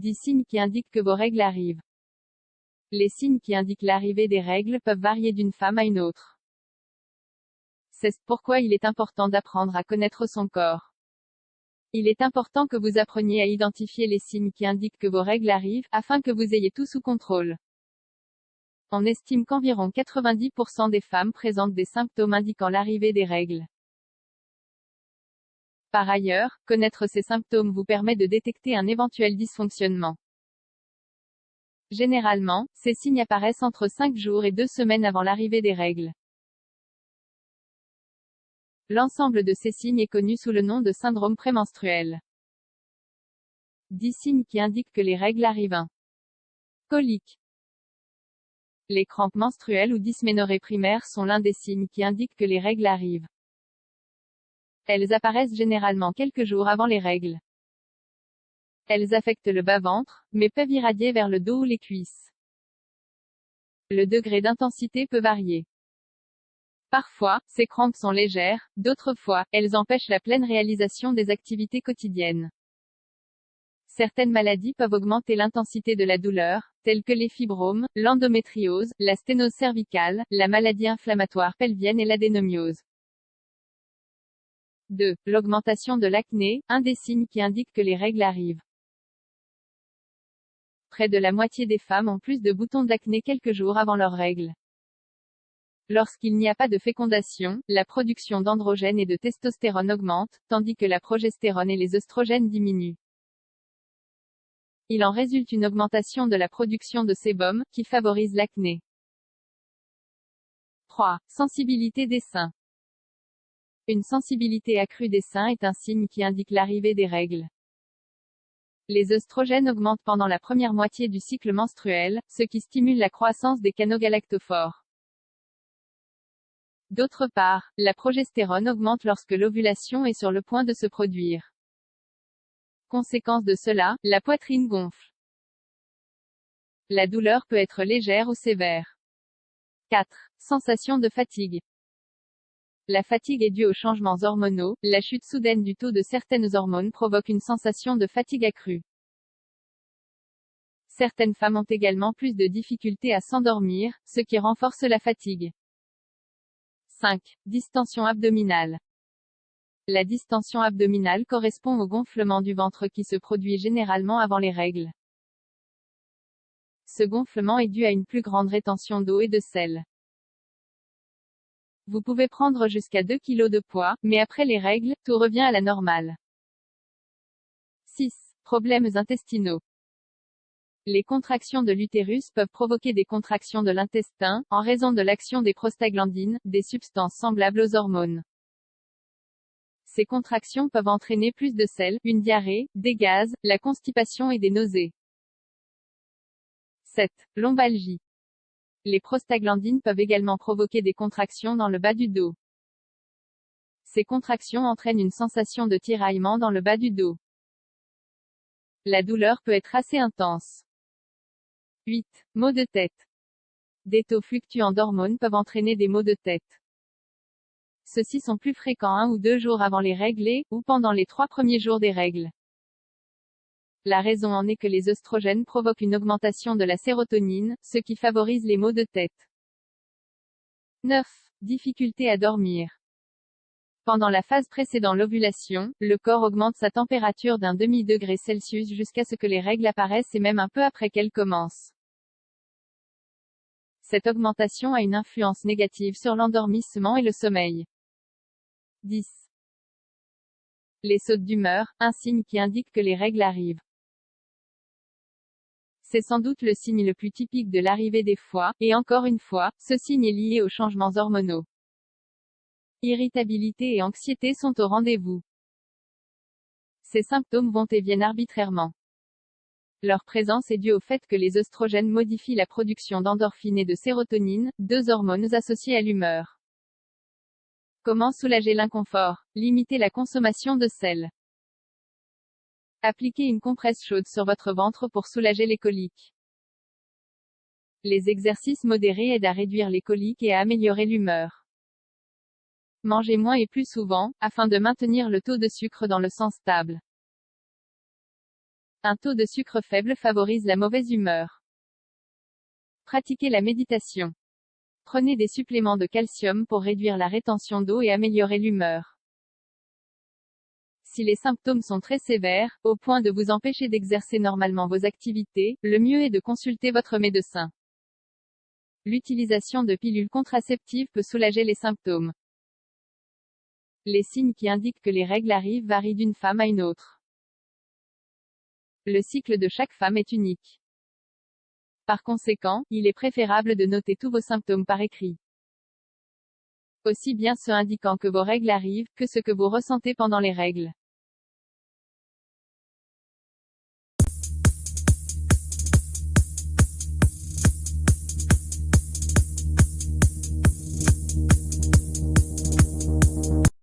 10 signes qui indiquent que vos règles arrivent. Les signes qui indiquent l'arrivée des règles peuvent varier d'une femme à une autre. C'est pourquoi il est important d'apprendre à connaître son corps. Il est important que vous appreniez à identifier les signes qui indiquent que vos règles arrivent, afin que vous ayez tout sous contrôle. On estime qu'environ 90% des femmes présentent des symptômes indiquant l'arrivée des règles. Par ailleurs, connaître ces symptômes vous permet de détecter un éventuel dysfonctionnement. Généralement, ces signes apparaissent entre 5 jours et 2 semaines avant l'arrivée des règles. L'ensemble de ces signes est connu sous le nom de syndrome prémenstruel. 10 signes qui indiquent que les règles arrivent. 1. Coliques. Les crampes menstruelles ou dysménorrhée primaire sont l'un des signes qui indiquent que les règles arrivent. Elles apparaissent généralement quelques jours avant les règles. Elles affectent le bas-ventre, mais peuvent irradier vers le dos ou les cuisses. Le degré d'intensité peut varier. Parfois, ces crampes sont légères, d'autres fois, elles empêchent la pleine réalisation des activités quotidiennes. Certaines maladies peuvent augmenter l'intensité de la douleur, telles que les fibromes, l'endométriose, la sténose cervicale, la maladie inflammatoire pelvienne et l'adénomiose. 2. L'augmentation de l'acné, un des signes qui indique que les règles arrivent. Près de la moitié des femmes ont plus de boutons d'acné quelques jours avant leurs règles. Lorsqu'il n'y a pas de fécondation, la production d'androgènes et de testostérone augmente, tandis que la progestérone et les œstrogènes diminuent. Il en résulte une augmentation de la production de sébum, qui favorise l'acné. 3. Sensibilité des seins. Une sensibilité accrue des seins est un signe qui indique l'arrivée des règles. Les œstrogènes augmentent pendant la première moitié du cycle menstruel, ce qui stimule la croissance des canaux galactophores. D'autre part, la progestérone augmente lorsque l'ovulation est sur le point de se produire. Conséquence de cela, la poitrine gonfle. La douleur peut être légère ou sévère. 4. Sensation de fatigue. La fatigue est due aux changements hormonaux, la chute soudaine du taux de certaines hormones provoque une sensation de fatigue accrue. Certaines femmes ont également plus de difficultés à s'endormir, ce qui renforce la fatigue. 5. Distension abdominale. La distension abdominale correspond au gonflement du ventre qui se produit généralement avant les règles. Ce gonflement est dû à une plus grande rétention d'eau et de sel. Vous pouvez prendre jusqu'à 2 kg de poids, mais après les règles, tout revient à la normale. 6. Problèmes intestinaux. Les contractions de l'utérus peuvent provoquer des contractions de l'intestin, en raison de l'action des prostaglandines, des substances semblables aux hormones. Ces contractions peuvent entraîner plus de sel, une diarrhée, des gaz, la constipation et des nausées. 7. Lombalgie. Les prostaglandines peuvent également provoquer des contractions dans le bas du dos. Ces contractions entraînent une sensation de tiraillement dans le bas du dos. La douleur peut être assez intense. 8. Maux de tête. Des taux fluctuants d'hormones peuvent entraîner des maux de tête. Ceux-ci sont plus fréquents 1 ou 2 jours avant les règles et, ou pendant les 3 premiers jours des règles. La raison en est que les œstrogènes provoquent une augmentation de la sérotonine, ce qui favorise les maux de tête. 9. Difficulté à dormir. Pendant la phase précédant l'ovulation, le corps augmente sa température d'un demi-degré Celsius jusqu'à ce que les règles apparaissent et même un peu après qu'elles commencent. Cette augmentation a une influence négative sur l'endormissement et le sommeil. 10. Les sautes d'humeur, un signe qui indique que les règles arrivent. C'est sans doute le signe le plus typique de l'arrivée des fois, et encore une fois, ce signe est lié aux changements hormonaux. Irritabilité et anxiété sont au rendez-vous. Ces symptômes vont et viennent arbitrairement. Leur présence est due au fait que les œstrogènes modifient la production d'endorphines et de sérotonine, 2 hormones associées à l'humeur. Comment soulager l'inconfort? Limiter la consommation de sel. Appliquez une compresse chaude sur votre ventre pour soulager les coliques. Les exercices modérés aident à réduire les coliques et à améliorer l'humeur. Mangez moins et plus souvent, afin de maintenir le taux de sucre dans le sang stable. Un taux de sucre faible favorise la mauvaise humeur. Pratiquez la méditation. Prenez des suppléments de calcium pour réduire la rétention d'eau et améliorer l'humeur. Si les symptômes sont très sévères, au point de vous empêcher d'exercer normalement vos activités, le mieux est de consulter votre médecin. L'utilisation de pilules contraceptives peut soulager les symptômes. Les signes qui indiquent que les règles arrivent varient d'une femme à une autre. Le cycle de chaque femme est unique. Par conséquent, il est préférable de noter tous vos symptômes par écrit. Aussi bien ceux indiquant que vos règles arrivent, que ce que vous ressentez pendant les règles.